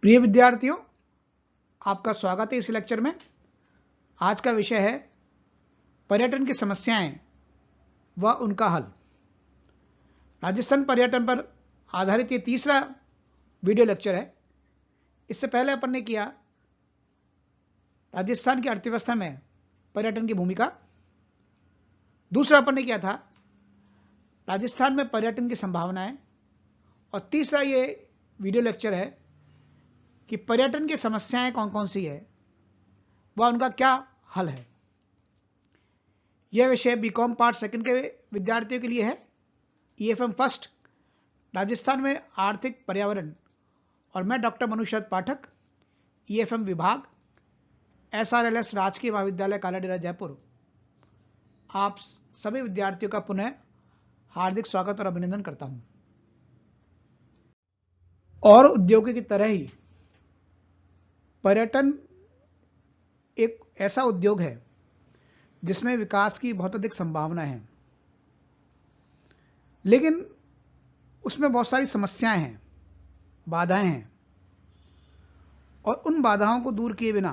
प्रिय विद्यार्थियों, आपका स्वागत है इस लेक्चर में। आज का विषय है पर्यटन की समस्याएं व उनका हल। राजस्थान पर्यटन पर आधारित ये तीसरा वीडियो लेक्चर है। इससे पहले अपन ने किया राजस्थान की अर्थव्यवस्था में पर्यटन की भूमिका। दूसरा अपन ने किया था राजस्थान में पर्यटन की संभावनाएं, और तीसरा ये वीडियो लेक्चर है कि पर्यटन की समस्याएं कौन कौन सी है व उनका क्या हल है। यह विषय बीकॉम पार्ट सेकंड के विद्यार्थियों के लिए है। ईएफएम फर्स्ट राजस्थान में आर्थिक पर्यावरण, और मैं डॉक्टर मनुशरत पाठक, ईएफएम विभाग, एसआरएलएस राजकीय महाविद्यालय कालाडेरा जयपुर। आप सभी विद्यार्थियों का पुनः हार्दिक स्वागत और अभिनंदन करता हूं। और उद्योगों की तरह ही पर्यटन एक ऐसा उद्योग है जिसमें विकास की बहुत अधिक संभावना है, लेकिन उसमें बहुत सारी समस्याएं हैं, बाधाएं हैं, और उन बाधाओं को दूर किए बिना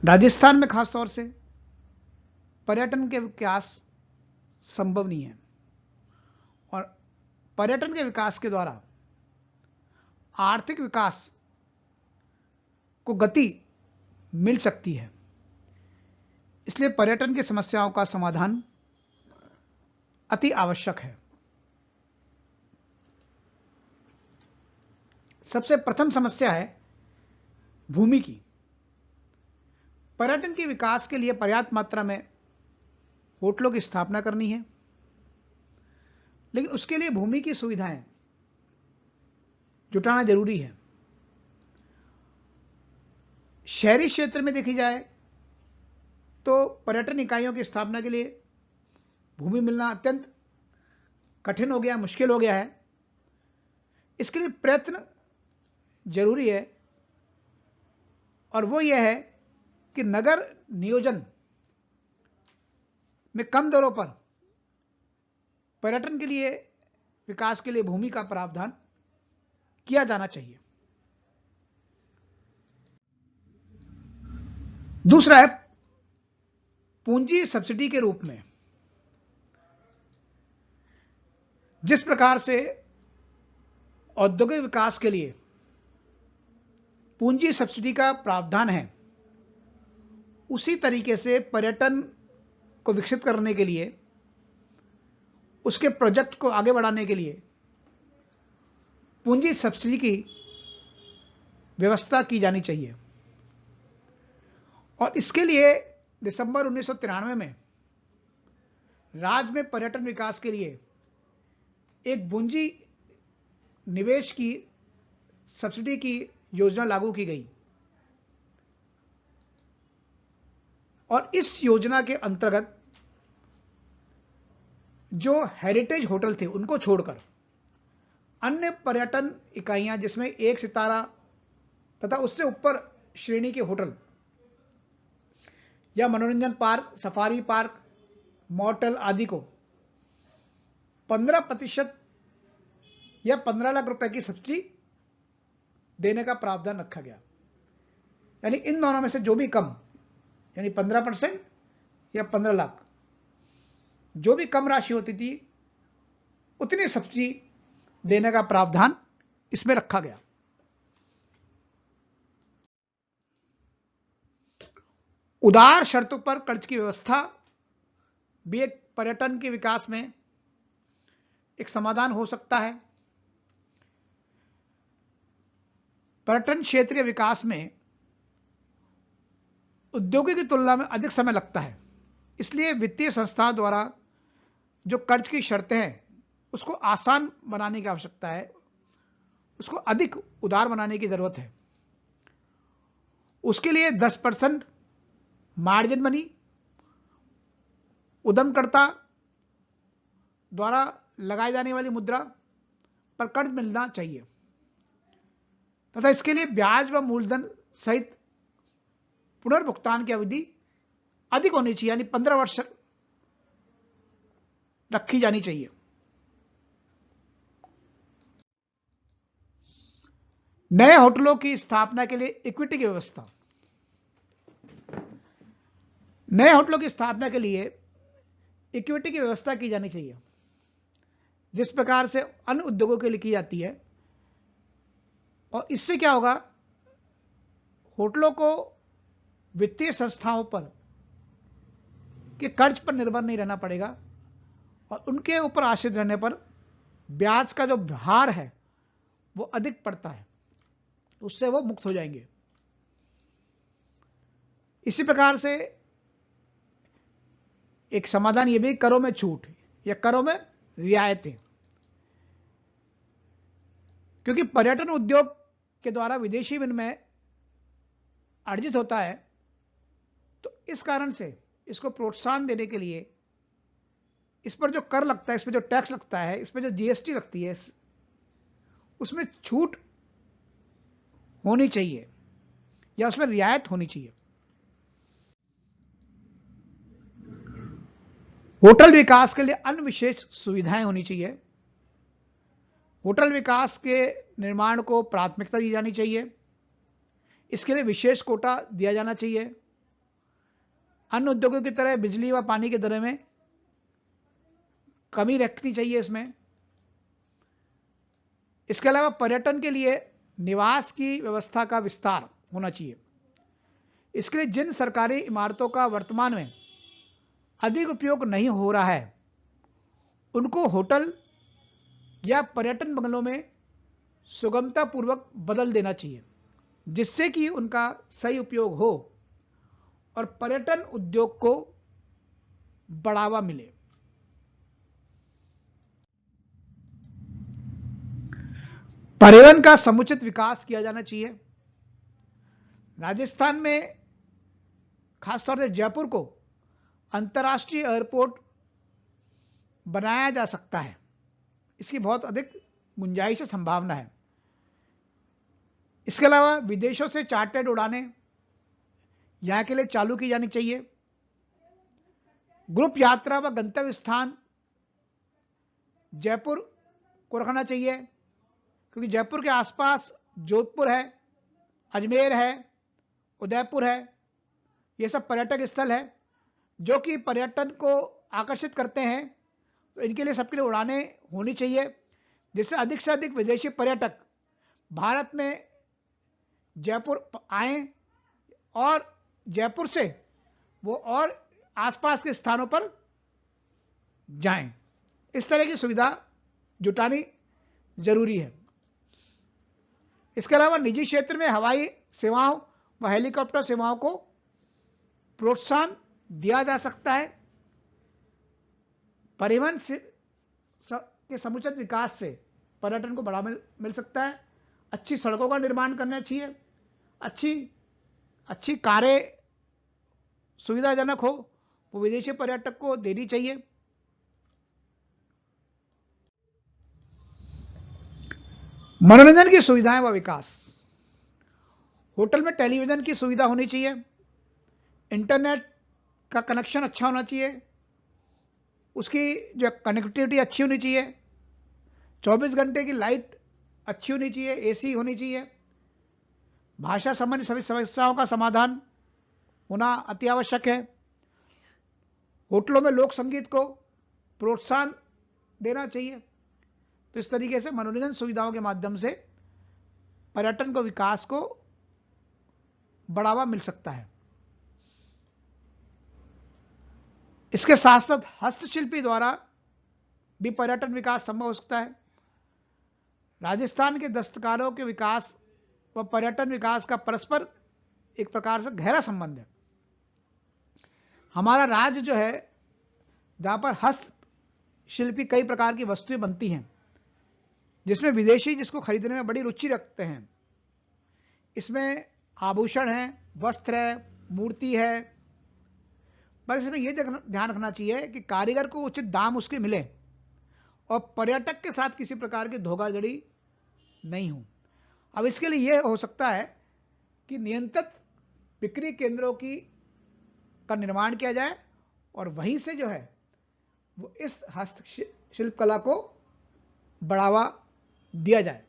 राजस्थान में खासतौर से पर्यटन के विकास संभव नहीं है। और पर्यटन के विकास के द्वारा आर्थिक विकास को गति मिल सकती है। इसलिए पर्यटन की समस्याओं का समाधान अति आवश्यक है। सबसे प्रथम समस्या है भूमि की। पर्यटन के विकास के लिए पर्याप्त मात्रा में होटलों की स्थापना करनी है, लेकिन उसके लिए भूमि की सुविधाएं जुटाना जरूरी है। शहरी क्षेत्र में देखी जाए तो पर्यटन इकाइयों की स्थापना के लिए भूमि मिलना अत्यंत कठिन हो गया, मुश्किल हो गया है। इसके लिए प्रयत्न जरूरी है, और वो यह है कि नगर नियोजन में कम दरों पर पर्यटन के लिए विकास के लिए भूमि का प्रावधान किया जाना चाहिए। दूसरा है पूंजी सब्सिडी के रूप में। जिस प्रकार से औद्योगिक विकास के लिए पूंजी सब्सिडी का प्रावधान है, उसी तरीके से पर्यटन को विकसित करने के लिए, उसके प्रोजेक्ट को आगे बढ़ाने के लिए पूंजी सब्सिडी की व्यवस्था की जानी चाहिए। और इसके लिए दिसंबर 1993 में राज्य में पर्यटन विकास के लिए एक पूंजी निवेश की सब्सिडी की योजना लागू की गई, और इस योजना के अंतर्गत जो हेरिटेज होटल थे उनको छोड़कर अन्य पर्यटन इकाइयां, जिसमें 1 सितारा तथा उससे ऊपर श्रेणी के होटल या मनोरंजन पार्क, सफारी पार्क, मोटल आदि को 15% या 15 लाख रुपए की सब्सिडी देने का प्रावधान रखा गया। यानी इन दोनों में से जो भी कम, यानी 15% या 15 लाख, जो भी कम राशि होती थी उतनी सब्सिडी देने का प्रावधान इसमें रखा गया। उदार शर्तों पर कर्ज की व्यवस्था भी एक पर्यटन के विकास में एक समाधान हो सकता है। पर्यटन क्षेत्र के विकास में उद्योगों की तुलना में अधिक समय लगता है, इसलिए वित्तीय संस्थाओं द्वारा जो कर्ज की शर्तें हैं उसको आसान बनाने की आवश्यकता है, उसको अधिक उदार बनाने की जरूरत है। उसके लिए 10% मार्जिन मनी उद्यमकर्ता द्वारा लगाई जाने वाली मुद्रा पर कर्ज मिलना चाहिए, तथा इसके लिए ब्याज व मूलधन सहित पुनर्भुगतान की अवधि अधिक होनी चाहिए, यानी 15 वर्ष रखी जानी चाहिए। नए होटलों की स्थापना के लिए इक्विटी की व्यवस्था। नए होटलों की स्थापना के लिए इक्विटी की व्यवस्था की जानी चाहिए, जिस प्रकार से अन्य उद्योगों के लिए की जाती है। और इससे क्या होगा, होटलों को वित्तीय संस्थाओं पर के कर्ज पर निर्भर नहीं रहना पड़ेगा और उनके ऊपर आश्रित रहने पर ब्याज का जो भार है वो अधिक पड़ता है, उससे वो मुक्त हो जाएंगे। इसी प्रकार से एक समाधान ये भी करों में छूट या करों में रियायतें, क्योंकि पर्यटन उद्योग के द्वारा विदेशी विनिमय अर्जित होता है, तो इस कारण से इसको प्रोत्साहन देने के लिए इस पर जो कर लगता है, इस पर जो टैक्स लगता है, इस पर जो जीएसटी लगती है, उसमें छूट होनी चाहिए या उसमें रियायत होनी चाहिए। होटल विकास के लिए अन्य विशेष सुविधाएं होनी चाहिए। होटल विकास के निर्माण को प्राथमिकता दी जानी चाहिए। इसके लिए विशेष कोटा दिया जाना चाहिए। अन्य उद्योगों की तरह बिजली व पानी की दरों में कमी रखनी चाहिए इसमें। इसके अलावा पर्यटन के लिए निवास की व्यवस्था का विस्तार होना चाहिए। इसके लिए जिन सरकारी इमारतों का वर्तमान में अधिक उपयोग नहीं हो रहा है, उनको होटल या पर्यटन बंगलों में सुगमतापूर्वक बदल देना चाहिए, जिससे कि उनका सही उपयोग हो और पर्यटन उद्योग को बढ़ावा मिले। परिवहन का समुचित विकास किया जाना चाहिए। राजस्थान में खासतौर से जयपुर को अंतर्राष्ट्रीय एयरपोर्ट बनाया जा सकता है। इसकी बहुत अधिक गुंजाइश संभावना है। इसके अलावा विदेशों से चार्टर्ड उड़ानें यहां के लिए चालू की जानी चाहिए। ग्रुप यात्रा व गंतव्य स्थान जयपुर को रखना चाहिए, क्योंकि जयपुर के आसपास जोधपुर है, अजमेर है, उदयपुर है, ये सब पर्यटक स्थल है जो कि पर्यटन को आकर्षित करते हैं। तो इनके लिए सबके लिए उड़ानें होनी चाहिए, जिससे अधिक से अधिक विदेशी पर्यटक भारत में जयपुर आए और जयपुर से वो और आसपास के स्थानों पर जाएं। इस तरह की सुविधा जुटानी जरूरी है। इसके अलावा निजी क्षेत्र में हवाई सेवाओं व हेलीकॉप्टर सेवाओं को प्रोत्साहन दिया जा सकता है। परिवहन के समुचित विकास से पर्यटन को बढ़ावा मिल सकता है। अच्छी सड़कों का निर्माण करना चाहिए, अच्छी कारें सुविधाजनक हो वो विदेशी पर्यटक को देनी चाहिए। मनोरंजन की सुविधाएं व विकास। होटल में टेलीविजन की सुविधा होनी चाहिए, इंटरनेट का कनेक्शन अच्छा होना चाहिए, उसकी जो कनेक्टिविटी अच्छी होनी चाहिए, 24 घंटे की लाइट अच्छी होनी चाहिए, एसी होनी चाहिए, भाषा संबंधी सभी समस्याओं का समाधान होना अति आवश्यक है। होटलों में लोक संगीत को प्रोत्साहन देना चाहिए। तो इस तरीके से मनोरंजन सुविधाओं के माध्यम से पर्यटन को विकास को बढ़ावा मिल सकता है। इसके साथ साथ हस्तशिल्पी द्वारा भी पर्यटन विकास संभव हो सकता है। राजस्थान के दस्तकारों के विकास व पर्यटन विकास का परस्पर एक प्रकार से गहरा संबंध है। हमारा राज्य जो है, जहां पर हस्तशिल्पी कई प्रकार की वस्तुएं बनती हैं, जिसमें विदेशी जिसको खरीदने में बड़ी रुचि रखते हैं। इसमें आभूषण है, वस्त्र है, मूर्ति है, पर इसमें यह ध्यान रखना चाहिए कि कारीगर को उचित दाम उसके मिले और पर्यटक के साथ किसी प्रकार की धोखाधड़ी नहीं हो। अब इसके लिए यह हो सकता है कि नियंत्रित बिक्री केंद्रों का निर्माण किया जाए और वहीं से जो है वो इस हस्तशिल्प कला को बढ़ावा दिया जाए।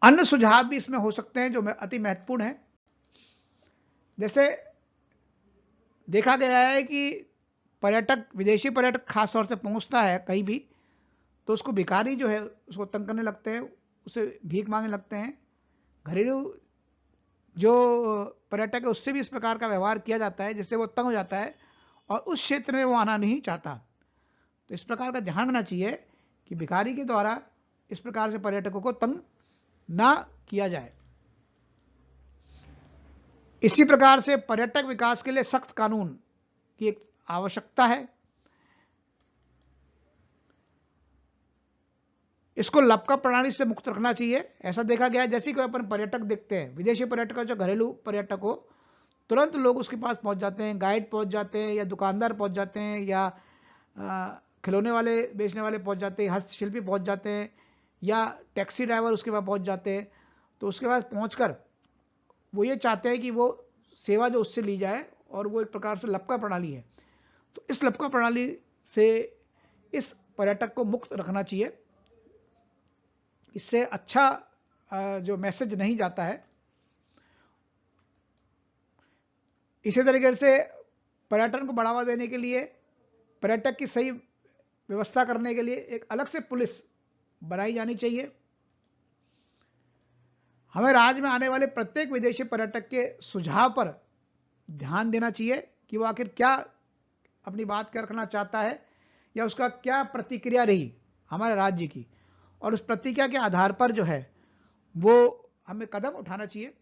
अन्य सुझाव भी इसमें हो सकते हैं जो अति महत्वपूर्ण है। जैसे देखा गया है कि पर्यटक, विदेशी पर्यटक खास तौर से पहुंचता है कहीं भी, तो उसको भिखारी जो है उसको तंग करने लगते हैं, उसे भीख मांगने लगते हैं। घरेलू जो पर्यटक है उससे भी इस प्रकार का व्यवहार किया जाता है जिससे वो तंग हो जाता है और उस क्षेत्र में वो आना नहीं चाहता। तो इस प्रकार का ध्यान रखना चाहिए कि भिखारी के द्वारा इस प्रकार से पर्यटकों को तंग ना किया जाए। इसी प्रकार से पर्यटक विकास के लिए सख्त कानून की एक आवश्यकता है। इसको लपका प्रणाली से मुक्त रखना चाहिए। ऐसा देखा गया है जैसे कोई अपन पर्यटक देखते हैं, विदेशी पर्यटक जो घरेलू पर्यटक हो, तुरंत लोग उसके पास पहुंच जाते हैं, गाइड पहुंच जाते हैं या दुकानदार पहुंच जाते हैं या खिलौने वाले बेचने वाले पहुंच जाते हैं, हस्तशिल्पी पहुंच जाते हैं या टैक्सी ड्राइवर उसके पास पहुंच जाते हैं। तो उसके पास पहुंचकर वो ये चाहते हैं कि वो सेवा जो उससे ली जाए, और वो एक प्रकार से लपका प्रणाली है। तो इस लपका प्रणाली से इस पर्यटक को मुक्त रखना चाहिए। इससे अच्छा जो मैसेज नहीं जाता है। इसी तरीके से पर्यटन को बढ़ावा देने के लिए, पर्यटक की सही व्यवस्था करने के लिए एक अलग से पुलिस बनाई जानी चाहिए। हमें राज्य में आने वाले प्रत्येक विदेशी पर्यटक के सुझाव पर ध्यान देना चाहिए कि वो आखिर क्या अपनी बात क्या रखना चाहता है या उसका क्या प्रतिक्रिया रही हमारे राज्य की, और उस प्रतिक्रिया के आधार पर जो है वो हमें कदम उठाना चाहिए।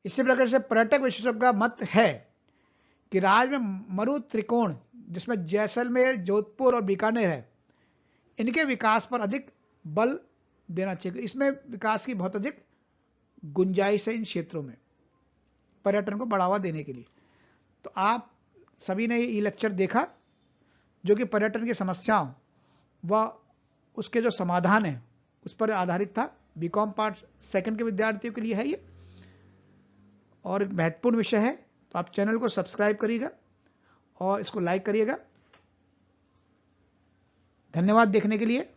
इसी प्रकार से पर्यटक विशेषज्ञों का मत है कि राज्य में मरु त्रिकोण, जिसमें जैसलमेर, जोधपुर और बीकानेर है, इनके विकास पर अधिक बल देना चाहिए। इसमें विकास की बहुत अधिक गुंजाइश है इन क्षेत्रों में पर्यटन को बढ़ावा देने के लिए। तो आप सभी ने ये लेक्चर देखा जो कि पर्यटन की समस्याओं व उसके जो समाधान है उस पर आधारित था। बीकॉम पार्ट सेकंड के विद्यार्थियों के लिए है ये, और एक महत्वपूर्ण विषय है। तो आप चैनल को सब्सक्राइब करिएगा और इसको लाइक करिएगा। धन्यवाद देखने के लिए।